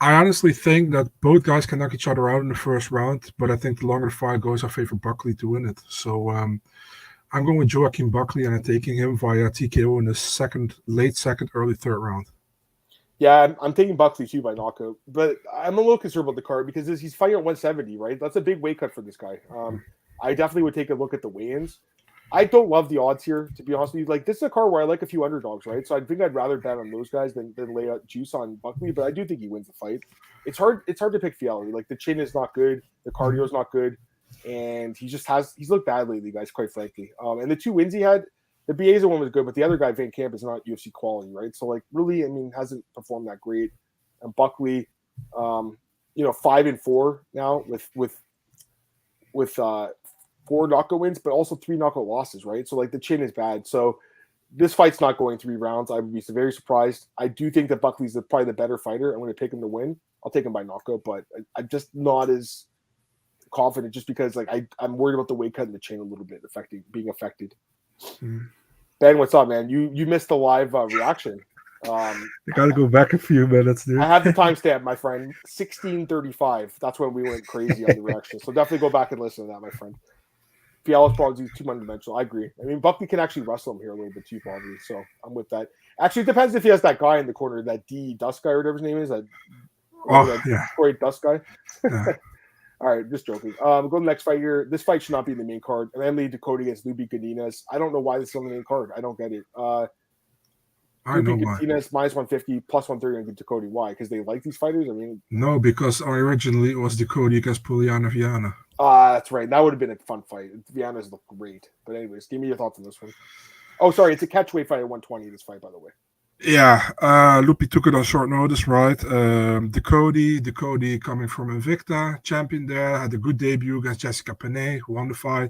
honestly think that both guys can knock each other out in the first round, but I think the longer the fight goes, I favor Buckley to win it. So I'm going with Joaquin Buckley, and I'm taking him via TKO in the late second, early third round. Yeah, I'm taking Buckley too by knockout, but I'm a little concerned about the card because he's fighting at 170, right? That's a big weight cut for this guy. I definitely would take a look at the weigh-ins. I don't love the odds here, to be honest with you. Like, this is a card where I like a few underdogs, right? So I think I'd rather bet on those guys than lay out juice on Buckley, but I do think he wins the fight. It's hard to pick Fialho. Like, the chin is not good, the cardio is not good, and he's looked bad lately, guys, quite frankly. And the two wins he had, the Bieza one was good, but the other guy, Van Camp, is not UFC quality, right? So, like, really, I mean, hasn't performed that great. And Buckley, 5-4 now with 4 knockout wins, but also 3 knockout losses, right? So, like, the chin is bad. So, this fight's not going 3 rounds. I would be very surprised. I do think that Buckley's probably the better fighter. I'm going to pick him to win. I'll take him by knockout, but I'm just not as confident just because, like, I'm worried about the weight cut in the chin a little bit being affected. Ben, what's up, man? You missed the live reaction. I gotta go back a few minutes, dude. I have the timestamp, my friend. 16:35. That's when we went crazy on the reaction. So definitely go back and listen to that, my friend. Fialho's probably too one-dimensional. I agree. I mean, Buckley can actually wrestle him here a little bit too, probably. So I'm with that. Actually, it depends if he has that guy in the corner, that D Dust guy or whatever his name is. That Detroit Dust guy. Yeah. All right, just joking. We'll go to the next fight here. This fight should not be in the main card. Emily Ducote against Lupi Godinez. I don't know why this is on the main card. I don't get it. I know why. Godinez minus 150, plus 130 on Ducote. Why? Because they like these fighters? I mean, no, because originally it was Ducote against Puliana Viana. That's right. That would have been a fun fight. Viana's look great. But anyways, give me your thoughts on this one. Oh, sorry. It's a catchweight fight at 120, this fight, by the way. Yeah, Lupi took it on short notice, right? Ducote coming from Invicta, champion there, had a good debut against Jessica Penne, who won the fight.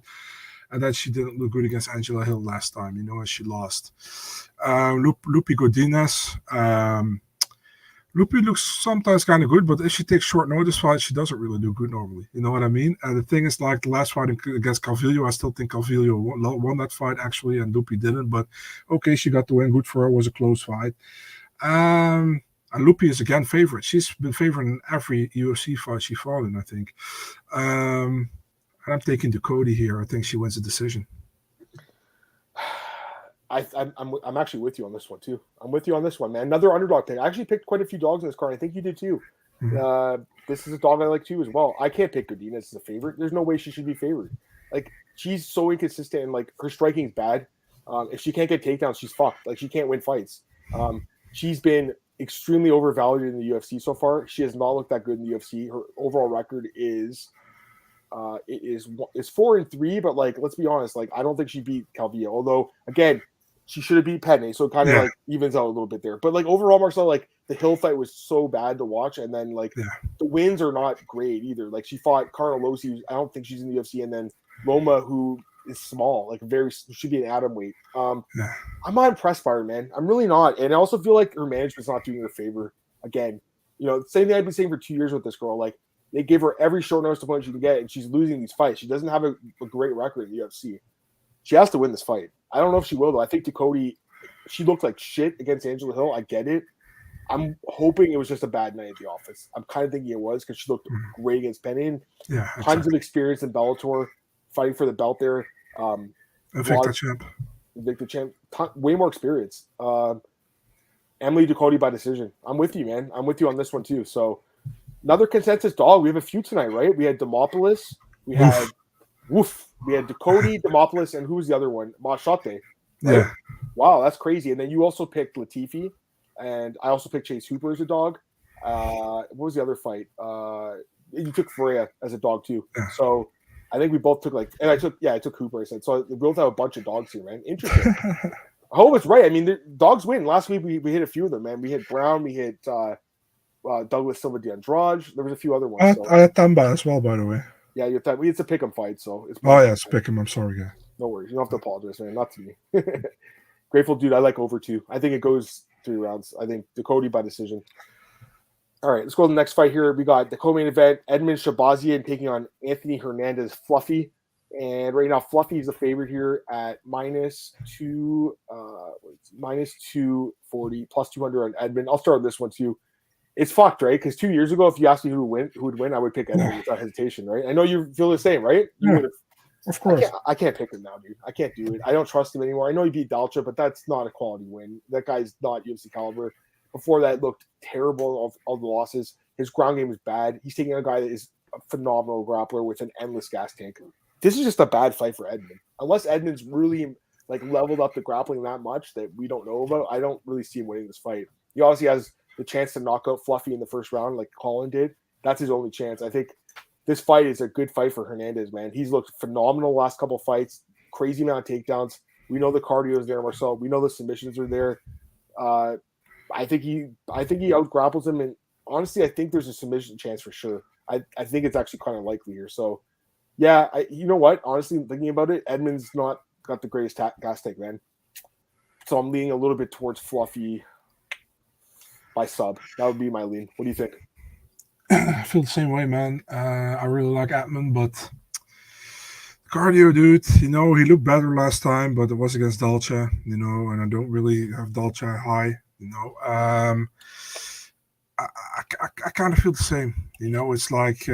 And then she didn't look good against Angela Hill last time, and she lost. Lupi Godinez. Lupi looks sometimes kind of good, but if she takes short notice fights, she doesn't really do good normally. You know what I mean? And the thing is, like the last fight against Calvillo, I still think Calvillo won that fight actually, and Lupi didn't. But okay, she got the win. Good for her. It was a close fight. And Lupi is again favorite. She's been favored in every UFC fight she fought in, I think. And I'm taking Ducote here. I think she wins the decision. I'm actually with you on this one too. I'm with you on this one, man. Another underdog pick. I actually picked quite a few dogs in this card. I think you did too. Mm-hmm. This is a dog I like too as well. I can't pick Godinez as a favorite. There's no way she should be favored. Like, she's so inconsistent and like her striking is bad. If she can't get takedowns, she's fucked. Like, she can't win fights. She's been extremely overvalued in the UFC so far. She has not looked that good in the UFC. Her overall record is 4-3, but like, let's be honest, like, I don't think she beat Calvillo. Although again, she should have beat Penne, so it kind of like evens out a little bit there. But like overall, Marcel, like the Hill fight was so bad to watch, and then like the wins are not great either. Like, she fought Carnelossi, I don't think she's in the UFC, and then Loma, who is small, like should be an atom weight. I'm not impressed by her, man. I'm really not, and I also feel like her management's not doing her a favor. Again, same thing I've been saying for 2 years with this girl. Like, they give her every short notice opponent she can get, and she's losing these fights. She doesn't have a great record in the UFC. She has to win this fight. I don't know if she will, though. I think Ducote, she looked like shit against Angela Hill. I get it. I'm hoping it was just a bad night at the office. I'm kind of thinking it was, because she looked great against Penne. Tons of experience in Bellator, fighting for the belt there. Invicta champ. Way more experience. Emily Ducote by decision. I'm with you, man. I'm with you on this one, too. So, another consensus dog. We have a few tonight, right? We had Demopoulos. We had Ducote, Demopoulos, and who's the other one? Maheshate. Right? Yeah. Wow, that's crazy. And then you also picked Latifi, and I also picked Chase Hooper as a dog. What was the other fight? You took Ferreira as a dog too. Yeah. So I think we both took I took Hooper. I said so. We both have a bunch of dogs here, man. Interesting. I hope it's right. I mean, the dogs win. Last week we hit a few of them, man. We hit Brown. We hit Douglas Silva de Andrade. There was a few other ones. I had Themba as well, by the way. Yeah, it's a pick 'em fight, so it's. It's a pick 'em. I'm sorry, guy. No worries. You don't have to apologize, man. Not to me. Grateful dude. I like over 2. I think it goes 3 rounds. I think Ducote by decision. All right, let's go to the next fight here. We got the co-main event: Edmund Shabazian taking on Anthony Hernandez Fluffy. And right now, Fluffy is the favorite here at minus 240, plus 200 on Edmund. I'll start with this one too. It's fucked, right? Because 2 years ago, if you asked me who would win, I would pick Edmund without hesitation, right? I know you feel the same, right? You would have. Of course. I can't pick him now, dude. I can't do it. I don't trust him anymore. I know he beat Dalcha, but that's not a quality win. That guy's not UFC caliber. Before that, looked terrible of the losses. His ground game was bad. He's taking a guy that is a phenomenal grappler with an endless gas tank. This is just a bad fight for Edmund. Unless Edmund's really leveled up the grappling that much that we don't know about, I don't really see him winning this fight. He obviously has the chance to knock out Fluffy in the first round like Colin did. That's his only chance. I think this fight is a good fight for Hernandez, man. He's looked phenomenal the last couple fights. Crazy amount of takedowns. We know the cardio is there, Marcel. We know the submissions are there. I think he out grapples him, and honestly, I think there's a submission chance for sure. I think it's actually kind of likely here. So, yeah, you know what? Honestly, thinking about it, Edmund's not got the greatest gas tank, man. So I'm leaning a little bit towards Fluffy by sub. That would be my lean. What do you think? I feel the same way, man. I really like Edmund, but cardio, dude, he looked better last time, but it was against Dalcha, and I don't really have Dalcha high, I kind of feel the same, it's like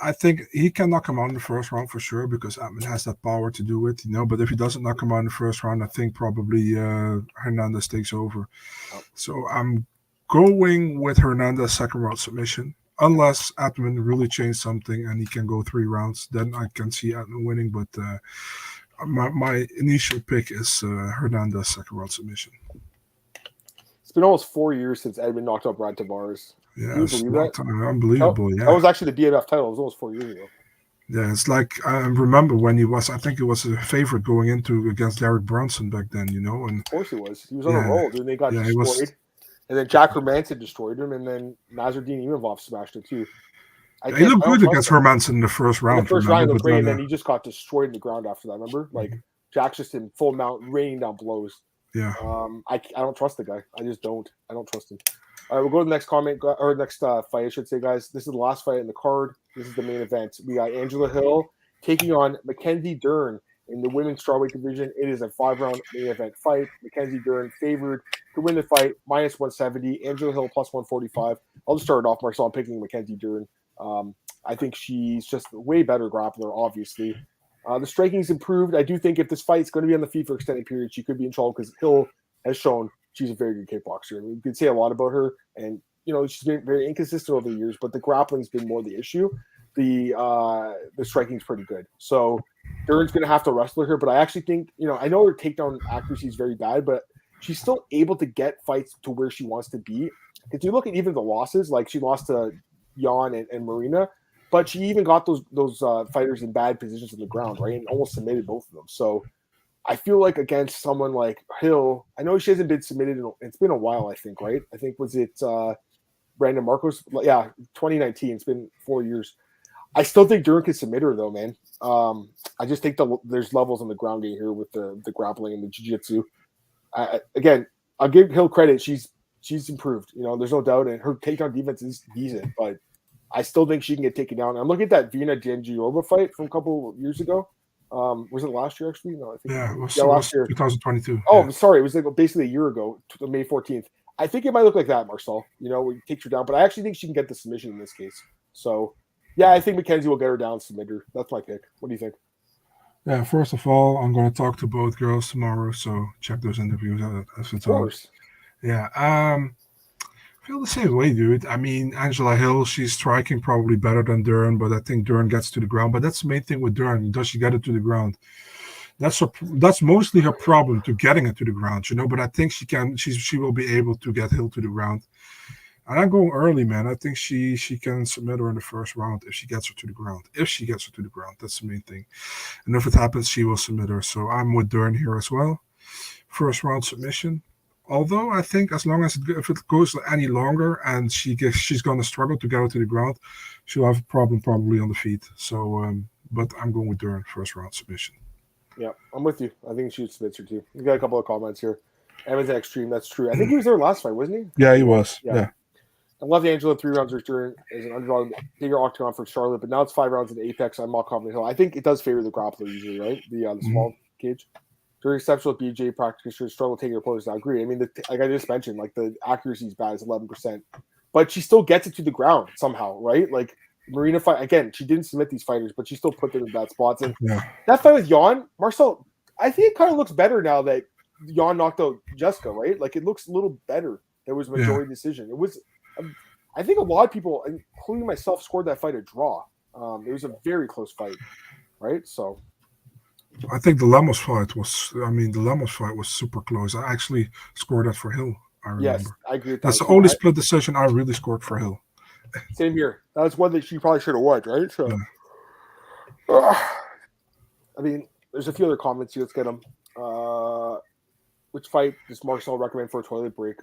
I think he can knock him out in the first round for sure because Edmund has that power to do it, But if he doesn't knock him out in the first round, I think probably Hernandez takes over. Oh. So I'm going with Hernandez second round submission. Unless Edmund really changed something and he can go 3 rounds, then I can see Edmund winning. But my initial pick is Hernandez second round submission. It's been almost 4 years since Edmund knocked out Brad Tavares. Yeah, it's unbelievable. That was actually the BMF title. It was almost 4 years ago. Yeah, it's like I remember when he was. I think he was a favorite going into against Derek Brunson back then. And of course he was. He was on a roll, dude. They got destroyed, was, and then Jack Hermanson destroyed him, and then Nasruddin Imavov smashed it too. He looked good against Hermanson in the first round. And then he just got destroyed in the ground after that. Remember, like Jack's just in full mount, raining down blows. Yeah. I don't trust the guy. I just don't. I don't trust him. All right, we'll go to the next fight, I should say, guys. This is the last fight in the card. This is the main event. We got Angela Hill taking on Mackenzie Dern in the women's strawweight division. It is a 5-round main event fight. Mackenzie Dern favored to win the fight, minus 170. Angela Hill plus 145. I'll just start it off, Marcel. I'm picking Mackenzie Dern. I think she's just a way better grappler, obviously. The striking's improved. I do think if this fight's going to be on the feet for extended period, she could be in trouble because Hill has shown she's a very good kickboxer. I mean, you can say a lot about her, and she's been very inconsistent over the years, but the grappling's been more the issue. The striking's pretty good. So Dern's going to have to wrestle her, but I actually think, I know her takedown accuracy is very bad, but she's still able to get fights to where she wants to be. If you look at even the losses, like she lost to Jan and Marina, but she even got those fighters in bad positions on the ground, right, and almost submitted both of them. So I feel like against someone like Hill, I know she hasn't been submitted. It's been a while, I think, right? I think, was it Brandon Marcos? Yeah, 2019. It's been 4 years. I still think Dern can submit her, though, man. I just think there's levels on the ground game here with the grappling and the jiu-jitsu. Again, I'll give Hill credit. She's improved. There's no doubt. And her takedown defense is decent, but I still think she can get taken down. I'm looking at that Vina Jandiroba fight from a couple of years ago. Was it last year, actually? No, I think it was last year. 2022. Oh, yeah. Sorry. It was like basically a year ago, May 14th. I think it might look like that, Marcel. Where he takes her down. But I actually think she can get the submission in this case. So, yeah, I think Mackenzie will get her down and submit her. That's my pick. What do you think? Yeah, first of all, I'm going to talk to both girls tomorrow, so check those interviews out. Of course. Yeah. I feel the same way, dude. I mean, Angela Hill, she's striking probably better than Dern, but I think Dern gets to the ground. But that's the main thing with Dern. Does she get it to the ground? That's mostly her problem, to getting it to the ground, But I think she will be able to get Hill to the ground. And I'm going early, man. I think she can submit her in the first round if she gets her to the ground. That's the main thing. And if it happens, she will submit her. So I'm with Dern here as well. First round submission. Although I think as long as if it goes any longer and she's going to struggle to get her to the ground, she'll have a problem probably on the feet. So, but I'm going with Dern, first round submission. Yeah, I'm with you. I think she submits her too. We got a couple of comments here. Evans at Extreme, that's true. I think he was there last fight, wasn't he? Yeah, he was. Yeah. I love the Angela 3 rounds return as an underdog, bigger octagon for Charlotte, but now it's 5 rounds at Apex. I'm not confident Hill. I think it does favor the grappler usually, right? The small cage. During exceptional BJ practitioners struggle taking your opponents. I agree. I mean, like I just mentioned, like the accuracy is bad, it's 11%, but she still gets it to the ground somehow, right? Like Marina fight again, she didn't submit these fighters, but she still put them in bad spots. And that fight with Jan, Marcel, I think it kind of looks better now that Jan knocked out Jessica, right? Like it looks a little better. There was a majority decision. It was, I think a lot of people, including myself, scored that fight a draw. It was a very close fight, right? So. I think the Lemos fight was super close. I actually scored that for Hill. I remember. Yes, I agree with that. That's the only split decision I really scored for Hill. Same here. That was one that she probably should have won, right? So, I mean, there's a few other comments here. Let's get them. Which fight does Marcel recommend for a toilet break?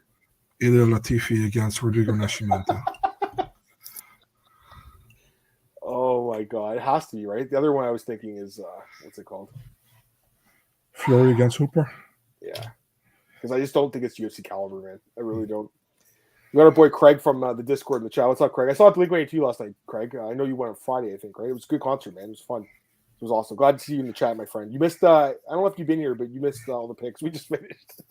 Ilir Latifi against Rodrigo Nascimento. Oh my god, it has to be, right? The other one I was thinking is what's it called? Fiore against Hooper. Yeah, because I just don't think it's UFC caliber, man. I really don't. We got our boy Craig from the Discord in the chat. What's up, Craig? I saw Blink-182 last night, Craig. I know you went on Friday, I think, right? It was a good concert, man. It was fun. It was awesome. Glad to see you in the chat, my friend. You missed. I don't know if you've been here, but you missed all the picks. We just finished.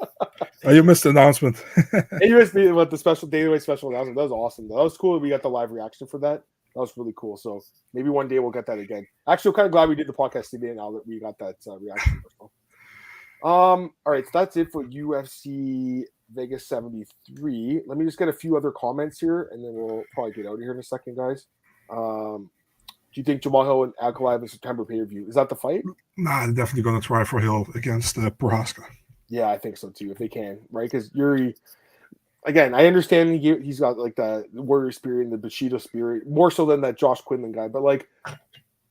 You missed the announcement. And you missed the special daily special announcement. That was awesome. That was cool. We got the live reaction for that. That was really cool. So maybe one day we'll get that again. Actually, I'm kind of glad we did the podcast today now that we got that reaction. All right, so that's it for UFC Vegas 73. Let me just get a few other comments here, and then we'll probably get out of here in a second, guys. Do you think Jamal Hill and Ankalaev in September pay-per-view? Is that the fight? Nah, they're definitely going to try for Hill against Prohaska. Yeah, I think so too, if they can, right? Because Yuri, again, I understand he's got like the warrior spirit and the Bushido spirit, more so than that Josh Quinlan guy, but like,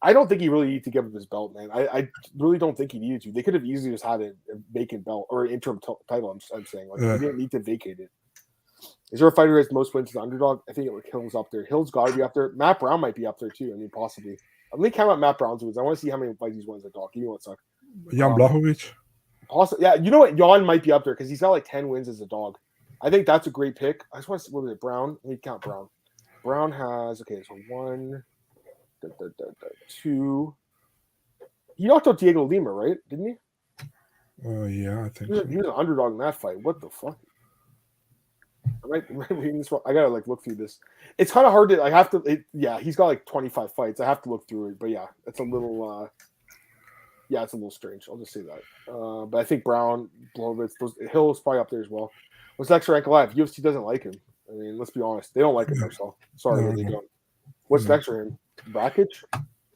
I don't think he really needed to give up his belt, man. I really don't think he needed to. They could have easily just had a vacant belt or an interim title. I'm saying, like, they didn't need to vacate it. Is there a fighter who has the most wins as an underdog? I think Hill's up there. Hill's got to be up there. Matt Brown might be up there too. I mean, possibly. Let me count out Matt Brown's wins. I want to see how many fights he's won as a dog. Give me one sec. Jan Blachowicz. Possibly, yeah. You know what? Jan might be up there because he's got like 10 wins as a dog. I think that's a great pick. I just want to see, what is it? Brown. Let me count Brown. Brown has, okay, so 1, 2. He knocked out Diego Lima, right? Didn't he? Yeah, I think He was an underdog in that fight. What the fuck? Am I reading this wrong? I gotta like look through this. It's kind of hard to. I have to. Yeah, he's got like 25 fights. I have to look through it. But yeah, it's a little. Yeah, it's a little strange. I'll just say that. But I think Brown, Blachowicz, Hill is probably up there as well. What's next for Ankalaev? UFC doesn't like him. I mean, let's be honest. They don't like him. So sorry, they don't. What's next for him? Rakic?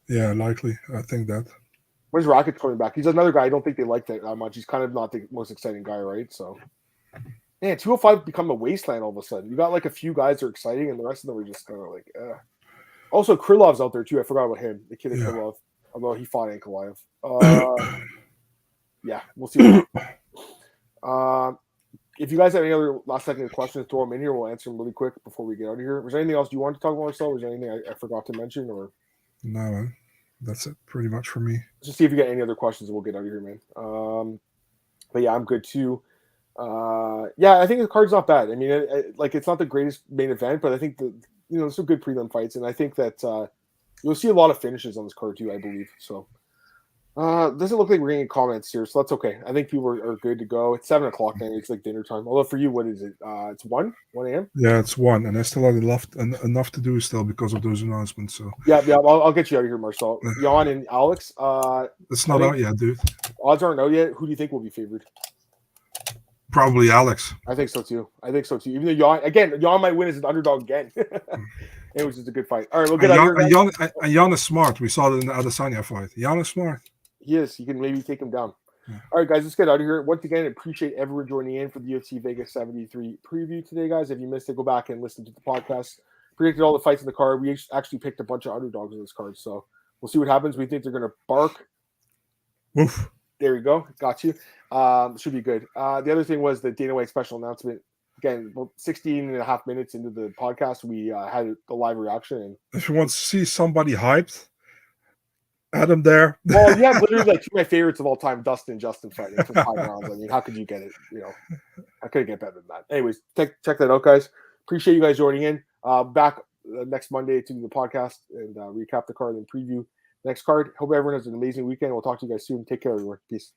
Yeah, likely. I think that. When's Rakic coming back? He's another guy I don't think they like that much. He's kind of not the most exciting guy, right? So, man, 205 become a wasteland all of a sudden. You got like a few guys that are exciting, and the rest of them are just kind of like, Also, Krylov's out there too. I forgot about him. The kid in Krylov. Although he fought Ankalaev. Yeah, we'll see. If you guys have any other last-second questions, throw them in here. We'll answer them really quick before we get out of here. Was there anything else you wanted to talk about, Marcel? Was there anything I forgot to mention? Or no, man. That's it pretty much for me. Let's just see if you got any other questions and we'll get out of here, man. But yeah, I'm good too. Yeah, I think the card's not bad. I mean, it's not the greatest main event, but I think there's some good prelim fights, and I think that you'll see a lot of finishes on this card too, I believe. So doesn't look like we're getting comments here, so that's okay. I think people are good to go. It's 7 o'clock now. It's like dinner time. Although for you, what is it? It's 1 a.m. Yeah, it's 1, and I still have enough to do still because of those announcements. So yeah, I'll get you out of here, Marcel. Jan and Alex. It's not out yet, dude. Odds aren't out yet. Who do you think will be favored? Probably Alex. I think so too. Even though Jan might win as an underdog again. It was just a good fight. All right, we'll get out of here. Jan is smart. We saw it in the Adesanya fight. Jan is smart. He is. You can maybe take him down. Yeah. All right, guys, let's get out of here. Once again, I appreciate everyone joining in for the UFC Vegas 73 preview today, guys. If you missed it, go back and listen to the podcast. Predicted all the fights in the card. We actually picked a bunch of underdogs in this card, so we'll see what happens. We think they're going to bark. Oof. There you go. Got you. Should be good. The other thing was the Dana White special announcement. Again, 16 and a half minutes into the podcast, we had the live reaction. And if you want to see somebody hyped, add him there. Well, yeah, literally like two of my favorites of all time, Dustin and Justin fighting for 5 rounds. I mean, how could you get it? I couldn't get better than that. Anyways, check that out, guys. Appreciate you guys joining in. Back next Monday to do the podcast and recap the card and preview next card. Hope everyone has an amazing weekend. We'll talk to you guys soon. Take care, everyone. Peace.